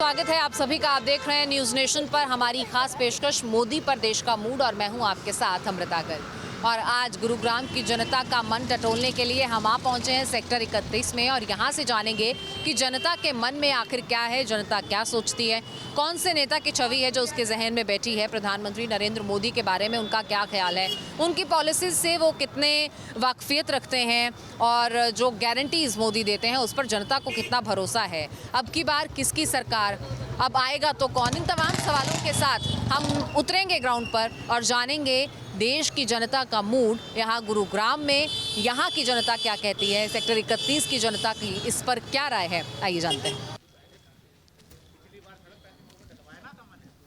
स्वागत है आप सभी का। आप देख रहे हैं न्यूज़ नेशन पर हमारी खास पेशकश मोदी पर देश का मूड, और मैं हूं आपके साथ अमृता गर्ग। और आज गुरुग्राम की जनता का मन टटोलने के लिए हम आ पहुंचे हैं सेक्टर 31 में, और यहां से जानेंगे कि जनता के मन में आखिर क्या है, जनता क्या सोचती है, कौन से नेता की छवि है जो उसके जहन में बैठी है, प्रधानमंत्री नरेंद्र मोदी के बारे में उनका क्या ख्याल है, उनकी पॉलिसीज से वो कितने वाकफियत रखते हैं, और जो गारंटीज मोदी देते हैं उस पर जनता को कितना भरोसा है, अब की बार किसकी सरकार, अब आएगा तो कौन। इन तमाम सवालों के साथ हम उतरेंगे ग्राउंड पर और जानेंगे देश की जनता का मूड यहाँ गुरुग्राम में, यहाँ की जनता क्या कहती है, सेक्टर 31 की जनता की इस पर क्या राय है, आइए जानते हैं।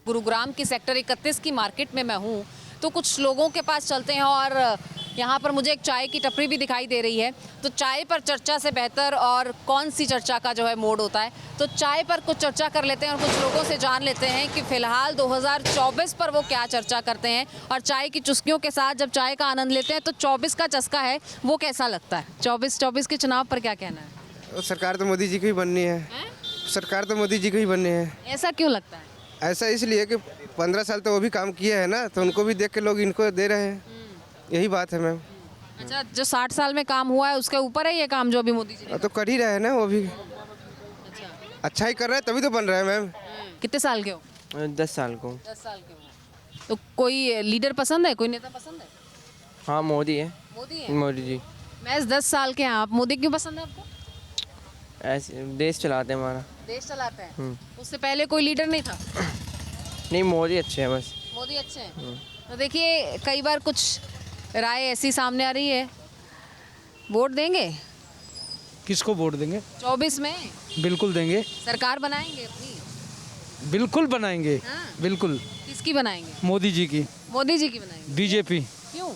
गुरुग्राम की सेक्टर 31 की मार्केट में मैं हूँ, तो कुछ लोगों के पास चलते हैं और यहाँ पर मुझे एक चाय की टपरी भी दिखाई दे रही है। तो चाय पर चर्चा से बेहतर और कौन सी चर्चा का जो है मोड होता है, तो चाय पर कुछ चर्चा कर लेते हैं और कुछ लोगों से जान लेते हैं कि फिलहाल 2024 पर वो क्या चर्चा करते हैं, और चाय की चुस्कियों के साथ जब चाय का आनंद लेते हैं तो 24 का चस्का है वो कैसा लगता है। 24 के चुनाव पर क्या कहना है? सरकार तो मोदी जी की ही बननी है। सरकार तो मोदी जी की ही बननी है। ऐसा क्यों लगता है? ऐसा इसलिए कि 15 साल तो वो भी काम किए हैं ना, तो उनको भी देख के लोग इनको दे रहे हैं, यही बात है मैम। अच्छा, जो 60 साल में काम हुआ है उसके ऊपर है ये काम जो अभी मोदी जी ने? तो कर ही रहे हैं ना वो भी। अच्छा ही कर रहे हैं तभी तो बन रहे हैं मैम। कितने साल के हो? 10 साल को। 10 साल के हो। तो कोई लीडर पसंद है, कोई नेता पसंद है? हाँ मोदी है। मोदी है? मोदी जी मैं 10 साल के हैं, आप मोदी क्यों पसंद है आपको? ऐसे देश चलाते हैं हमारा। देश चलाते हैं। उससे पहले कोई लीडर नहीं था? नहीं मोदी अच्छे हैं बस। मोदी अच्छे हैं। तो देखिए कई बार कुछ राय ऐसी सामने आ रही है, वोट देंगे? किसको वोट देंगे? 24 में बिल्कुल देंगे। सरकार बनाएंगे अपनी? बिल्कुल बनाएंगे। हाँ। बिल्कुल। किसकी बनाएंगे? मोदी जी की। मोदी जी की बनाएंगे। बीजेपी। क्यों?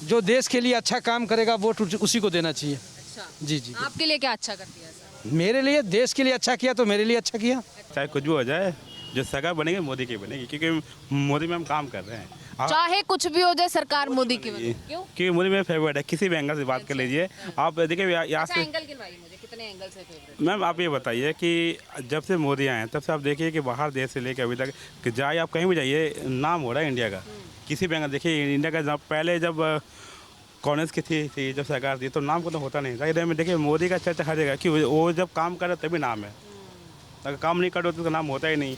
जो देश के लिए अच्छा काम करेगा वोट उसी को देना चाहिए। अच्छा जी जी। आपके लिए क्या अच्छा करती है सर? मेरे लिए देश के लिए अच्छा किया तो मेरे लिए अच्छा किया। चाहे कुछ भी हो जाए, जो सरकार बनेगी मोदी की बनेगी, क्योंकि मोदी में हम काम कर रहे हैं। चाहे कुछ भी हो जाए सरकार मोदी की बने। क्यों? क्योंकि मोदी मेरा फेवरेट है, किसी भी एंगल से बात कर लीजिए आप। देखिए यहाँ अच्छा, से एंगल गिनवाइए मुझे, कितने एंगल से फेवरेट? मैम आप ये बताइए कि जब से मोदी आए हैं तब से आप देखिए कि बाहर देश से लेकर अभी तक कि जाए आप कहीं भी जाइए, नाम हो रहा है इंडिया का। किसी भी एंगल देखिए इंडिया का, पहले जब कांग्रेस की थी जब सरकार थी तो नाम को तो होता नहीं था। इधर में देखिए मोदी का चर्चा हर जगह कि वो जब काम करे तभी नाम है, अगर काम नहीं करो तो उसका नाम होता ही नहीं।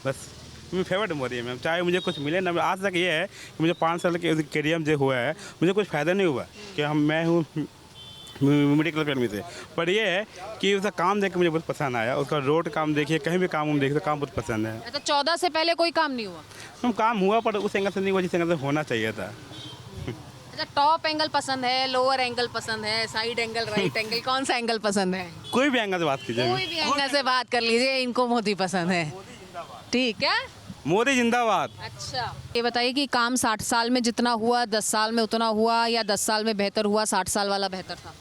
बस मेरी फेवरेट मोदी है मैम। चाहे मुझे कुछ मिले ना, आज तक ये है कि मुझे 5 साल के करियर जो हुआ है मुझे कुछ फ़ायदा नहीं हुआ कि मैं हूँ मेडिकल फील्ड में से, पर ये है कि उसका काम देख के मुझे बहुत पसंद आया। उसका रोड काम देखिए, कहीं भी काम देखिए तो काम बहुत पसंद है। अच्छा, 14 से पहले कोई काम नहीं हुआ? मैम काम हुआ पर उस एंगल से नहीं हुआ जिस एंगल से होना चाहिए था। अच्छा, टॉप एंगल पसंद है, लोअर एंगल पसंद है, साइड एंगल, राइट एंगल, कौन सा एंगल पसंद है? कोई भी एंगल से बात कीजिए, कोई भी एंगल से बात कर लीजिए, इनको मोदी पसंद है। ठीक है, मोदी जिंदाबाद। अच्छा ये बताइए कि काम 60 साल में जितना हुआ 10 साल में उतना हुआ, या 10 साल में बेहतर हुआ, 60 साल वाला बेहतर था?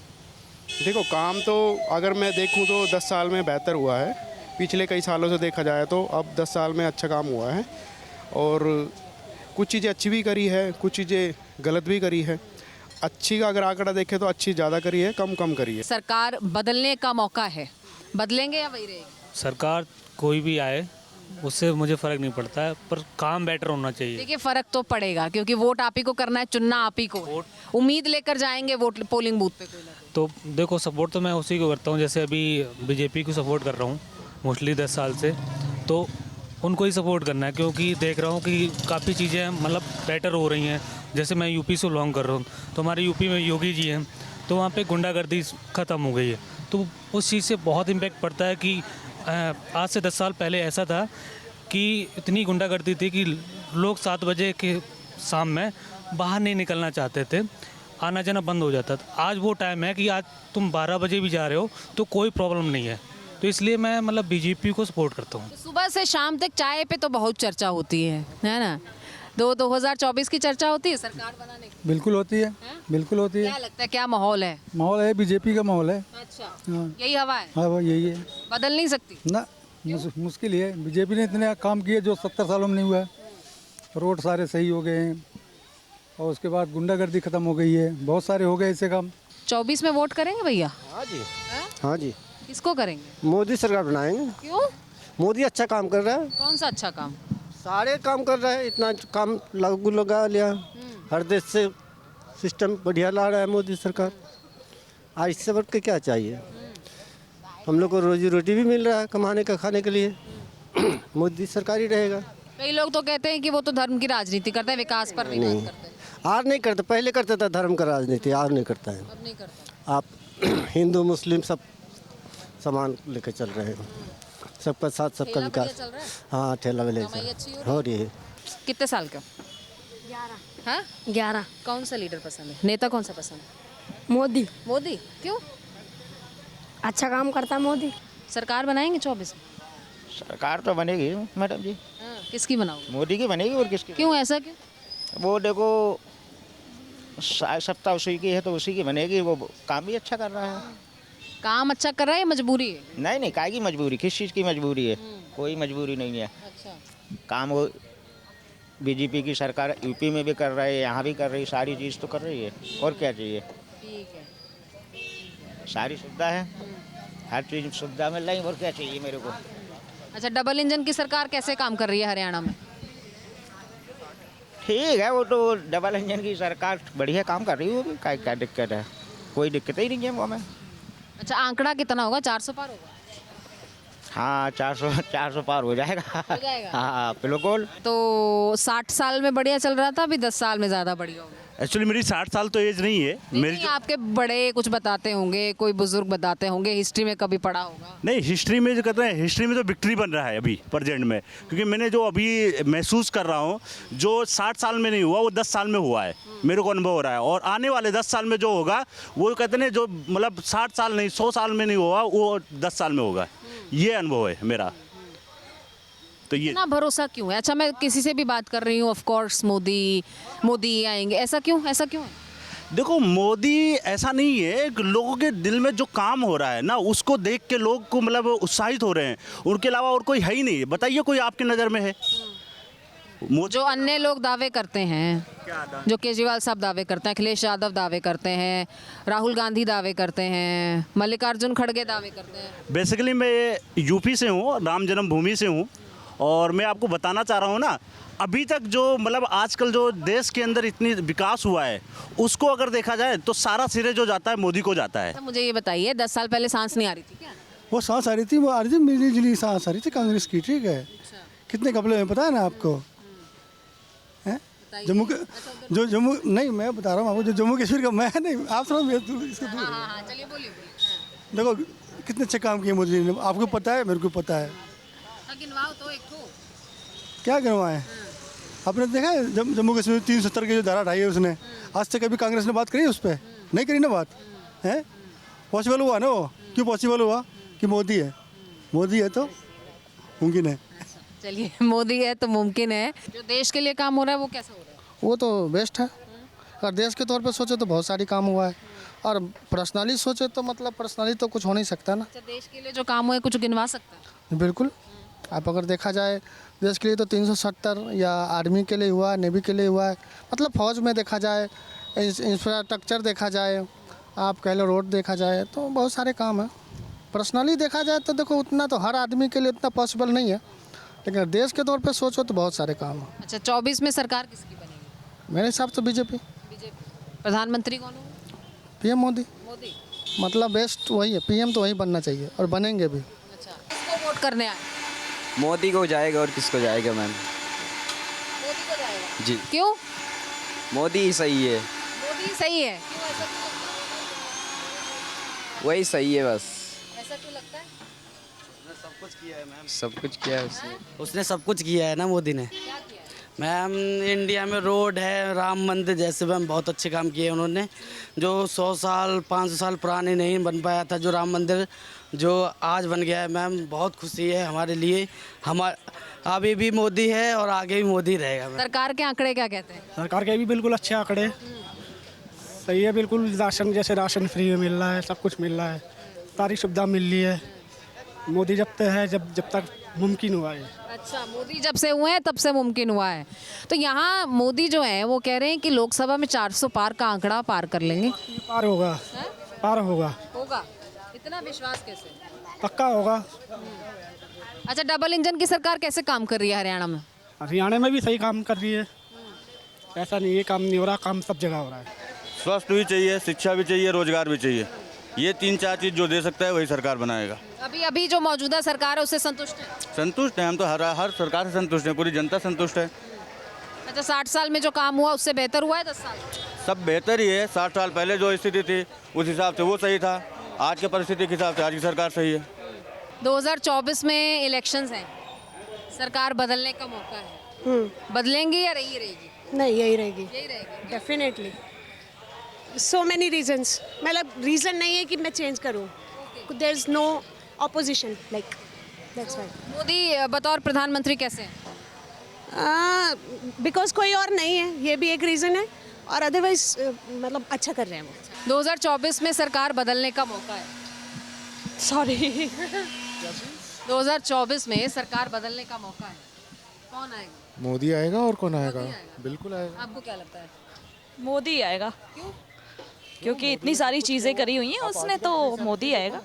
देखो काम तो अगर मैं देखूं तो 10 साल में बेहतर हुआ है। पिछले कई सालों से देखा जाए तो अब 10 साल में अच्छा काम हुआ है, और कुछ चीज़ें अच्छी भी करी है, कुछ चीज़ें गलत भी करी है। अच्छी का अगर आंकड़ा देखें तो अच्छी ज़्यादा करी है, कम करी है। सरकार बदलने का मौका है, बदलेंगे या वही रहेगी? सरकार कोई भी आए उससे मुझे फ़र्क नहीं पड़ता है, पर काम बेटर होना चाहिए। देखिए फ़र्क तो पड़ेगा, क्योंकि वोट आप ही को करना है, चुनना आप ही को है। उम्मीद लेकर जाएंगे वोट पोलिंग बूथ पे कोई ना कोई। तो देखो सपोर्ट तो मैं उसी को करता हूँ, जैसे अभी बीजेपी को सपोर्ट कर रहा हूँ मोस्टली 10 साल से, तो उनको ही सपोर्ट करना है, क्योंकि देख रहा हूँ कि काफ़ी चीज़ें मतलब बेटर हो रही हैं। जैसे मैं यूपी से बिलोंग कर रहा हूँ, तो हमारे यूपी में योगी जी हैं, तो वहाँ पे गुंडागर्दी ख़त्म हो गई है। तो उस चीज़ से बहुत इम्पैक्ट पड़ता है कि आज से 10 साल पहले ऐसा था कि इतनी गुंडागर्दी थी कि लोग 7 बजे के शाम में बाहर नहीं निकलना चाहते थे, आना जाना बंद हो जाता था। आज वो टाइम है कि आज तुम 12 बजे भी जा रहे हो तो कोई प्रॉब्लम नहीं है। तो इसलिए मैं मतलब बीजेपी को सपोर्ट करता हूँ। तो सुबह से शाम तक चाय पे तो बहुत चर्चा होती है ना? 2024 की चर्चा होती है सरकार बनाने की? बिल्कुल होती है, बिल्कुल होती है। क्या लगता है, क्या माहौल है? माहौल है बीजेपी का माहौल है। अच्छा, हाँ। यही हवा है? हाँ वो यही है बदल नहीं सकती? ना, मुश्किल ही है। बीजेपी ने इतने काम किए जो 70 सालों में नहीं हुआ है। रोड सारे सही हो गए हैं, और उसके बाद गुंडागर्दी खत्म हो गई है, बहुत सारे हो गए ऐसे काम। 24 में वोट करेंगे भैया? हाँ जी। हाँ? हाँ जी, किसको करेंगे? मोदी सरकार बनाएंगे। क्यों? मोदी अच्छा काम कर रहा है, कौन सा अच्छा काम? सारे काम कर रहा है, इतना काम लागू लगा लिया, हर देश से सिस्टम बढ़िया ला रहा है मोदी सरकार। आज इससे बढ़ के क्या चाहिए? हम लोग को रोजी रोटी भी मिल रहा है कमाने का, खाने के लिए। मोदी सरकार ही रहेगा। कई लोग तो कहते हैं कि वो तो धर्म की राजनीति करते हैं, विकास पर नहीं बात करते। आज नहीं करता, पहले करता था धर्म का राजनीति, आज नहीं करता है। अब नहीं करता। आप हिंदू मुस्लिम सब समान लेकर चल रहे हैं, सबका साथ सबका ठेला बढ़िया विकास। चल रहा है? हाँ, ठेला वाले कमाई अच्छी हो हो रही है। कितने साल का? 11। हाँ 11। कौन सा लीडर पसंद है? नेता कौन सा पसंद है? मोदी मोदी। क्यों? अच्छा काम करता है मोदी। सरकार बनाएंगे 24 में? सरकार तो बनेगी मैडम जी, हाँ, किसकी बनाओगे? मोदी की बनेगी और किसकी? क्यों, ऐसा क्यों? वो देखो सत्ता उसी की है तो उसी की बनेगी। वो काम भी अच्छा कर रहा है। काम अच्छा कर रहा है या मजबूरी है? नहीं नहीं, काहे की मजबूरी? किस चीज़ की मजबूरी है? कोई मजबूरी नहीं है। अच्छा। काम वो बीजेपी की सरकार यूपी में भी कर रही है, यहाँ भी कर रही है, सारी चीज़ तो कर रही है। और क्या चाहिए? ठीक है। सारी सुविधा है, हर चीज़ सुविधा मिल रही है। और क्या चाहिए मेरे को? अच्छा, डबल इंजन की सरकार कैसे काम कर रही है हरियाणा में? ठीक है, वो तो डबल इंजन की सरकार बढ़िया काम कर रही है। वो भी क्या दिक्कत है? कोई दिक्कत ही नहीं है वो में। अच्छा, आंकड़ा कितना होगा? 400 पार होगा? हाँ, 400 पार हो जाएगा। हो जाएगा। हाँ बिल्कुल। तो 60 साल में बढ़िया चल रहा था, अभी 10 साल में ज़्यादा बढ़िया होगा? एक्चुअली मेरी 60 साल तो एज नहीं है मेरी। नहीं, आपके बड़े कुछ बताते होंगे, कोई बुजुर्ग बताते होंगे, हिस्ट्री में कभी पढ़ा होगा। नहीं, हिस्ट्री में जो कहते हैं, हिस्ट्री में तो विक्ट्री बन रहा है अभी प्रेजेंट में, क्योंकि मैंने जो अभी महसूस कर रहा हूँ, जो 60 साल में नहीं हुआ वो 10 साल में हुआ है, मेरे को अनुभव हो रहा है। और आने वाले 10 साल में जो होगा वो कहते हैं जो मतलब 60 साल नहीं 100 साल में नहीं हुआ वो 10 साल में होगा। ये अनुभव है मेरा। तो ये इतना भरोसा क्यों है? अच्छा, मैं किसी से भी बात कर रही हूँ, ऑफ कोर्स मोदी आएंगे, ऐसा क्यों है? देखो, मोदी ऐसा नहीं है कि लोगों के दिल में जो काम हो रहा है ना, उसको देख के लोग को मतलब उत्साहित हो रहे हैं। उनके अलावा और कोई है ही नहीं। बताइए कोई आपकी नज़र में है? जो अन्य लोग दावे करते हैं, जो केजरीवाल साहब दावे करते हैं, अखिलेश यादव दावे करते हैं, राहुल गांधी दावे करते हैं, मल्लिकार्जुन खड़गे दावे करते हैं। बेसिकली मैं यूपी से हूँ, राम जन्मभूमि से हूँ। और मैं आपको बताना चाह रहा हूँ ना, अभी तक जो मतलब आजकल जो देश के अंदर इतनी विकास हुआ है, उसको अगर देखा जाए तो सारा सिरे जो जाता है मोदी को जाता है। अच्छा, मुझे ये बताइए, 10 साल पहले सांस नहीं आ रही थी क्या? वो सांस आ रही थी, वो आ रही थी, मिली जुली सांस आ रही थी कांग्रेस की। ठीक है, कितने कपड़े में पता है ना आपको? हैं? जम्मू के जो जम्मू नहीं, मैं बता रहा हूँ आपको, जो जम्मू कश्मीर का मैं नहीं, आप थोड़ा इसको दूर। हाँ, चलिए बोलिए। देखो कितने अच्छे काम किए मोदी ने, आपको पता है, मेरे को पता है। गिनवाओ तो एक ठो। क्या गिनवाए? आपने देखा है जम्मू कश्मीर 370 की जो धारा हटाई है उसने, आज तक कभी कांग्रेस ने बात करी है उस पर? नहीं करी ना बात। है पॉसिबल हुआ ना वो? क्यों पॉसिबल हुआ? कि मोदी है तो मुमकिन है। चलिए, मोदी है तो मुमकिन है। जो देश के लिए काम हो रहा है वो कैसा हो रहा है? वो तो बेस्ट है। अगर देश के तौर पे सोचे तो बहुत सारी काम हुआ है, और पर्सनली सोचे तो मतलब पर्सनली तो कुछ हो नहीं सकता ना। अच्छा, देश के लिए जो काम हुआ है कुछ गिनवा सकता है? बिल्कुल। आप अगर देखा जाए देश के लिए तो 370, या आर्मी के लिए हुआ, नेवी के लिए हुआ है, मतलब फ़ौज में देखा जाए, इंफ्रास्ट्रक्चर देखा जाए, आप कह लो रोड देखा जाए, तो बहुत सारे काम हैं। पर्सनली देखा जाए तो देखो उतना तो हर आदमी के लिए उतना पॉसिबल नहीं है, लेकिन देश के तौर पे सोचो तो बहुत सारे काम हैं। अच्छा, 24 में सरकार किसकी बनेगी? मेरे हिसाब से बीजेपी। प्रधानमंत्री कौन होगा? पीएम मोदी। मोदी। मतलब बेस्ट वही है, पीएम तो वही बनना चाहिए, और बनेंगे भी। अच्छा, किसको वोट करने आए? मोदी को जाएगा, और किसको जाएगा मैम? मोदी को जाएगा जी। क्यों? मोदी ही सही है। मोदी सही है? क्यों ऐसा क्यों लगता है? वही सही है बस। ऐसा क्यों लगता है? सब कुछ किया है मैम, सब कुछ किया है उसने। उसने सब कुछ किया है ना मोदी ने। क्या किया? मैम, इंडिया में रोड है, राम मंदिर जैसे मैम बहुत अच्छे काम किए उन्होंने, जो 100 साल 500 साल पुराने नहीं बन पाया था, जो राम मंदिर जो आज बन गया है मैम, बहुत खुशी है हमारे लिए। अभी भी मोदी है और आगे भी मोदी रहेगा मैम। सरकार के आंकड़े क्या कहते हैं? सरकार के भी बिल्कुल अच्छे आंकड़े, सही है बिल्कुल। राशन जैसे राशन फ्री में मिल रहा है, सब कुछ मिल रहा है, सारी सुविधा मिल रही है। मोदी जब तक है, जब तक मुमकिन हुआ है। अच्छा, मोदी जब से हुए हैं तब से मुमकिन हुआ है। तो यहाँ मोदी जो है वो कह रहे हैं कि लोकसभा में 400 पार का आंकड़ा पार कर लेंगे। पार होगा, पार होगा। होगा? इतना विश्वास कैसे? पक्का होगा। अच्छा, डबल इंजन की सरकार कैसे काम कर रही है हरियाणा में? हरियाणा में भी सही काम कर रही है, ऐसा नहीं है काम नहीं हो रहा, काम सब जगह हो रहा है। स्वास्थ्य भी चाहिए, शिक्षा भी चाहिए, रोजगार भी चाहिए। ये 3-4 चीज़ जो दे सकता है वही सरकार बनाएगा। अभी जो मौजूदा सरकार है उससे संतुष्ट है? संतुष्ट हैं हम तो, हर सरकार से संतुष्ट हैं, पूरी जनता संतुष्ट है। अच्छा, 60 साल में जो काम हुआ उससे बेहतर हुआ है 10 साल? सब बेहतर ही है। 60 साल पहले जो स्थिति थी उस हिसाब से वो सही था, आज के परिस्थिति के हिसाब से आज की सरकार सही है। 2024 में इलेक्शंस हैं, सरकार बदलने का मौका है, बदलेंगी या रही रहेगी? नहीं, यही रहेगी, यही रहेगी। डेफिनेटली। सो मैनी रीजंस, मतलब रीज़न नहीं है कि मैं चेंज करूँ, there is no opposition, like that's why. Modi बतौर प्रधानमंत्री कैसे हैं? बिकॉज कोई और नहीं है, ये भी एक रीज़न है, और अदरवाइज मतलब अच्छा कर रहे हैं वो। 2024 में सरकार बदलने का मौका है। सॉरी 2024 में सरकार बदलने का मौका है, कौन आएगा? मोदी आएगा और कौन आएगा? बिल्कुल आएगा। आपको क्या लगता है? मोदी आएगा। क्योंकि इतनी सारी चीज़ें करी हुई हैं उसने, तो मोदी आएगा।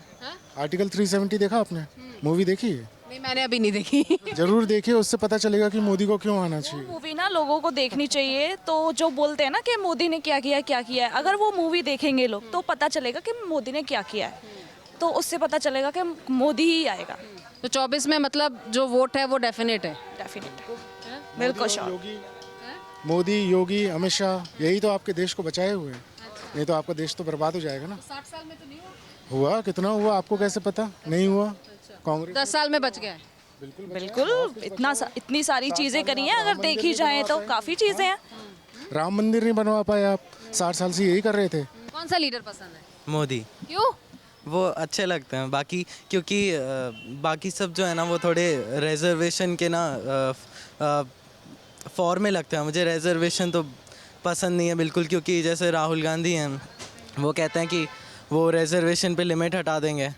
आर्टिकल 370 देखा आपने? मूवी देखी है? नहीं, मैंने अभी नहीं देखी। जरूर देखिए, उससे पता चलेगा कि मोदी को क्यों आना चाहिए। मूवी ना लोगों को देखनी चाहिए, तो जो बोलते हैं ना कि मोदी ने क्या किया है, अगर वो मूवी देखेंगे लोग तो पता चलेगा कि मोदी ने क्या किया है, तो उससे पता चलेगा कि मोदी ही आएगा। तो 24 में मतलब जो वोट है वो डेफिनेट है? डेफिनेट, बिल्कुल श्योर। मोदी, योगी, अमित शाह, यही तो आपके देश को बचाए हुए हैं, नहीं तो आपका देश तो बर्बाद हो जाएगा ना। 60 साल में तो नहीं हुआ? कितना हुआ आपको कैसे पता? नहीं हुआ। कांग्रेस 10 साल में बच गया है। बिल्कुल, इतनी सारी चीज़ें करी हैं, अगर देखी जाए तो काफ़ी चीज़ें हैं। राम मंदिर नहीं बनवा पाए आप, 60 साल से यही कर रहे थे। कौन सा लीडर पसंद है? मोदी। क्यों? वो अच्छे लगते हैं, बाकी क्योंकि बाकी सब जो है ना वो थोड़े रिजर्वेशन के ना फॉर्म में लगते हैं। मुझे रिजर्वेशन तो पसंद नहीं है बिल्कुल, क्योंकि जैसे राहुल गांधी हैं, वो कहते हैं कि वो रिजर्वेशन पे लिमिट हटा देंगे।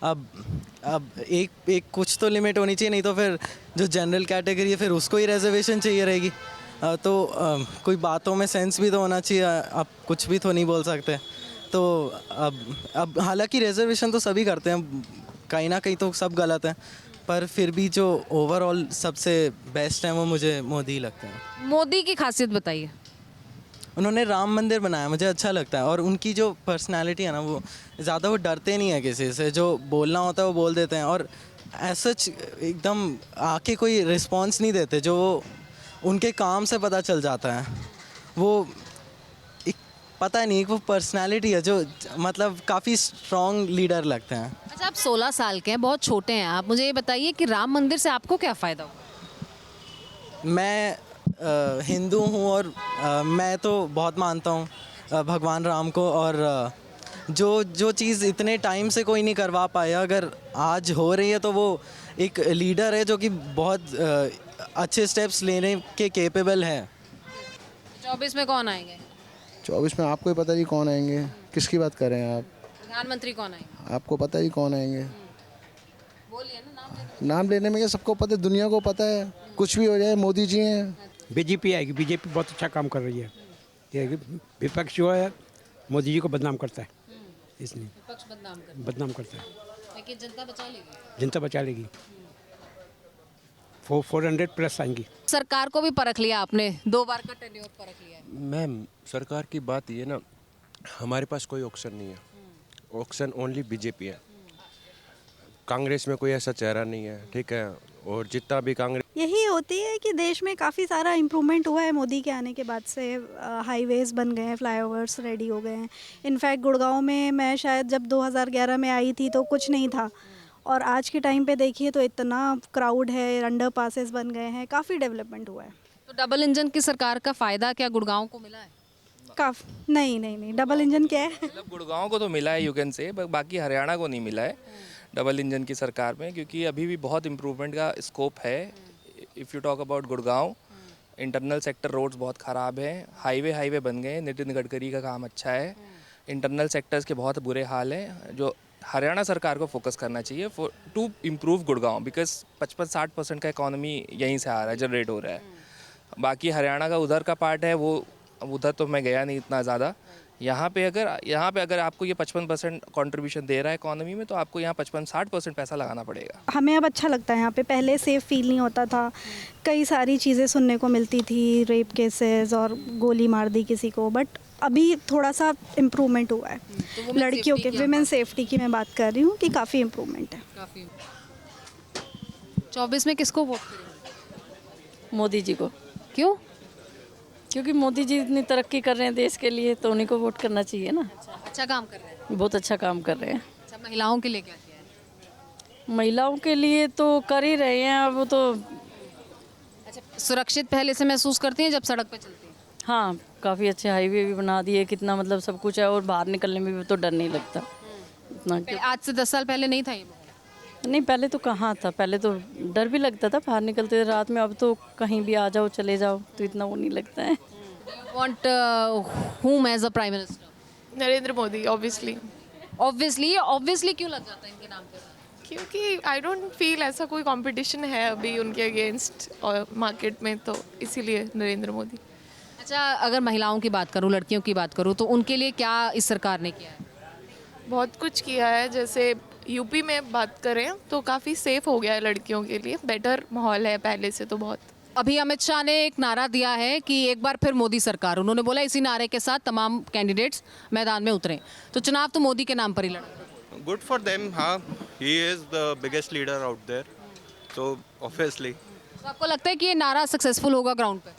अब एक कुछ तो लिमिट होनी चाहिए, नहीं तो फिर जो जनरल कैटेगरी है फिर उसको ही रिजर्वेशन चाहिए रहेगी। कोई बातों में सेंस भी तो होना चाहिए, अब कुछ भी तो नहीं बोल सकते। तो अब हालांकि रिजर्वेशन तो सभी करते हैं, कहीं ना कहीं तो सब गलत है, पर फिर भी जो ओवरऑल सबसे बेस्ट है वो मुझे मोदी लगता है। मोदी की खासियत बताइए। उन्होंने राम मंदिर बनाया, मुझे अच्छा लगता है, और उनकी जो पर्सनालिटी है ना वो ज़्यादा, वो डरते नहीं है किसी से, जो बोलना होता है वो बोल देते हैं, और ऐसा एकदम आके कोई रिस्पॉन्स नहीं देते, जो उनके काम से पता चल जाता है। वो एक पता नहीं, वो पर्सनालिटी है जो मतलब काफ़ी स्ट्रॉन्ग लीडर लगते हैं। अच्छा, आप 16 साल के हैं, बहुत छोटे हैं आप, मुझे ये बताइए कि राम मंदिर से आपको क्या फ़ायदा हुआ? मैं हिंदू हूँ, और मैं तो बहुत मानता हूँ भगवान राम को, और जो चीज़ इतने टाइम से कोई नहीं करवा पाया, अगर आज हो रही है तो वो एक लीडर है जो कि बहुत अच्छे स्टेप्स लेने के केपेबल है। 24 में कौन आएंगे? 24 में आपको ही पता ही कौन आएंगे, किसकी बात कर रहे हैं आप? प्रधानमंत्री कौन आएंगे? आपको पता ही कौन आएंगे। बोलिए ना, नाम लेने में क्या, सबको पता है, दुनिया को पता है, कुछ भी हो जाए मोदी जी हैं। बीजेपी आएगी, बीजेपी बहुत अच्छा काम कर रही है। ये विपक्ष जो है मोदी जी को बदनाम करता है, इसलिए विपक्ष बदनाम करता है। लेकिन जनता बचा लेगी। जनता बचा लेगी, 400+ आएंगी। सरकार को भी परख लिया आपने, 2 बार का टेन्योर परख लिया है। मैम, सरकार की बात ये ना, हमारे पास कोई ऑप्शन नहीं है, ऑप्शन ओनली बीजेपी है। कांग्रेस में कोई ऐसा चेहरा नहीं है, ठीक है, और जितना भी कांग्रेस यही होती है कि देश में काफ़ी सारा इम्प्रूवमेंट हुआ है मोदी के आने के बाद से। हाईवेज़ बन गए हैं, फ्लाईओवर्स रेडी हो गए हैं। इनफैक्ट गुड़गांव में मैं शायद जब 2011 में आई थी तो कुछ नहीं था, और आज के टाइम पे देखिए तो इतना क्राउड है, अंडर पासेस बन गए हैं, काफ़ी डेवलपमेंट हुआ है। तो डबल इंजन की सरकार का फ़ायदा क्या गुड़गांव को मिला है? नहीं, डबल इंजन क्या है? मतलब गुड़गांव को तो मिला है, यू कैन से, बाकी हरियाणा को नहीं मिला है डबल इंजन की सरकार में, क्योंकि अभी भी बहुत इम्प्रूवमेंट का स्कोप है। If you talk about Gurgaon, internal sector roads बहुत ख़राब हैं, हाईवे बन गए, नितिन गडकरी का काम अच्छा है, इंटरनल सेक्टर्स के बहुत बुरे हाल हैं, जो हरियाणा सरकार को फोकस करना चाहिए टू इम्प्रूव गुड़गांव, बिकॉज 55-60% का इकॉनमी यहीं से आ रहा है, जनरेट हो रहा है। बाकी हरियाणा का उधर का पार्ट है, वो उधर तो मैं गया नहीं इतना ज़्यादा, यहाँ पे अगर आपको ये 55% कंट्रीब्यूशन दे रहा है इकोनॉमी में, तो आपको यहाँ 55-60% पैसा लगाना पड़ेगा। हमें अब अच्छा लगता है यहाँ पे। पहले सेफ फील नहीं होता था, कई सारी चीज़ें सुनने को मिलती थी, रेप केसेस और गोली मार दी किसी को, बट अभी थोड़ा सा इम्प्रूवमेंट हुआ है। लड़कियों के विमेन सेफ्टी की मैं बात कर रही हूँ कि काफ़ी इम्प्रूवमेंट है। 24 में किसको वोट करेंगे? मोदी जी को। क्यों? क्योंकि मोदी जी इतनी तरक्की कर रहे हैं देश के लिए, तो उन्हीं को वोट करना चाहिए ना। अच्छा काम कर रहे हैं। बहुत अच्छा काम कर रहे हैं। अच्छा, महिलाओं के लिए क्या किया है? महिलाओं के लिए तो कर ही रहे हैं, अब वो तो। अच्छा, सुरक्षित पहले से महसूस करती हैं जब सड़क पे चलती हैं? हाँ, काफ़ी अच्छे हाईवे भी बना दिए, कितना मतलब सब कुछ है, और बाहर निकलने में भी तो डर नहीं लगता इतना। आज से 10 साल पहले नहीं था ये? नहीं, पहले तो कहाँ था, पहले तो डर भी लगता था बाहर निकलते थे रात में। अब तो कहीं भी आ जाओ चले जाओ तो इतना वो नहीं लगता है। Want whom as a prime minister? Narendra Modi obviously. Obviously क्यों लग जाता है इनके नाम पे? क्योंकि आई डोंट फील ऐसा कोई कंपटीशन है अभी उनके अगेंस्ट और मार्केट में, तो इसीलिए नरेंद्र मोदी। अच्छा, अगर महिलाओं की बात करूँ, लड़कियों की बात करूँ, तो उनके लिए क्या इस सरकार ने किया है? बहुत कुछ किया है। जैसे यूपी में बात करें तो काफ़ी सेफ हो गया है लड़कियों के लिए, बेटर माहौल है पहले से तो बहुत। अभी अमित शाह ने एक नारा दिया है कि एक बार फिर मोदी सरकार। उन्होंने बोला इसी नारे के साथ तमाम कैंडिडेट्स मैदान में उतरें, तो चुनाव तो मोदी के नाम पर ही लड़ा। Good for them. हाँ, he is the biggest leader out there, तो ऑब्वियसली। तो आपको लगता है कि ये नारा सक्सेसफुल होगा ग्राउंड पे?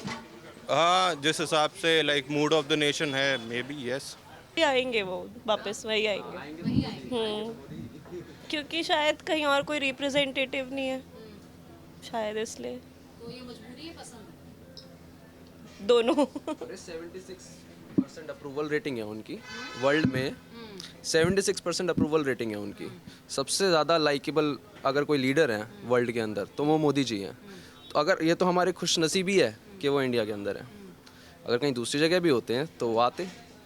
हाँ, जिस हिसाब से like mood off the nation है, मे बी यस। आएंगे वो वापस, वही आएंगे। क्योंकि शायद कहीं और कोई रिप्रेजेंटेटिव नहीं है, शायद इसलिए। तो ये मजबूरी है, पसंद है? दोनों। 76% अप्रूवल रेटिंग है उनकी वर्ल्ड में। 76% अप्रूवल रेटिंग है उनकी। सबसे ज़्यादा लाइकेबल अगर कोई लीडर है वर्ल्ड के अंदर तो वो मोदी जी हैं। तो अगर ये तो हमारी खुशनसीबी है कि वो इंडिया के अंदर है। अगर कहीं दूसरी जगह भी होते हैं तो वो आते।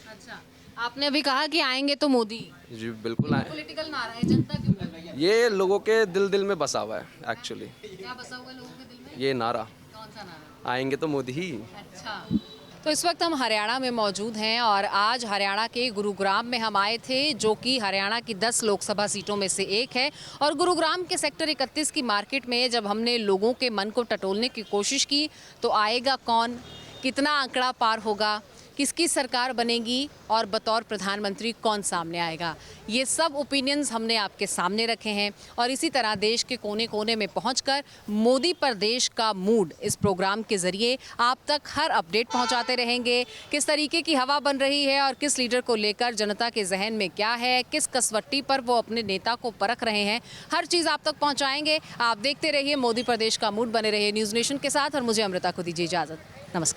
अच्छा, आपने अभी कहा कि आएंगे तो मोदी। जी बिल्कुल आए। पॉलिटिकल नारा है, जनता क्यों कर रही है? ये लोगों के दिल में बसा हुआ है एक्चुअली। क्या बसा हुआ है लोगों के दिल में? ये नारा। कौन सा नारा? आएंगे तो मोदी ही। अच्छा, तो इस वक्त हम हरियाणा में मौजूद हैं और आज हरियाणा के गुरुग्राम में हम आए थे, जो कि हरियाणा की 10 लोकसभा सीटों में से एक है। और गुरुग्राम के सेक्टर 31 की मार्केट में जब हमने लोगों के मन को टटोलने की कोशिश की, तो आएगा कौन, कितना आंकड़ा पार होगा, किसकी सरकार बनेगी और बतौर प्रधानमंत्री कौन सामने आएगा, ये सब ओपिनियंस हमने आपके सामने रखे हैं। और इसी तरह देश के कोने कोने में पहुंचकर मोदी पर देश का मूड इस प्रोग्राम के ज़रिए आप तक हर अपडेट पहुंचाते रहेंगे। किस तरीके की हवा बन रही है और किस लीडर को लेकर जनता के जहन में क्या है, किस कसवट्टी पर वो अपने नेता को परख रहे हैं, हर चीज़ आप तक पहुँचाएँगे। आप देखते रहिए मोदी प्रदेश का मूड। बने रहिए न्यूज़ नेशन के साथ और मुझे अमृता को दीजिए इजाज़त। नमस्कार।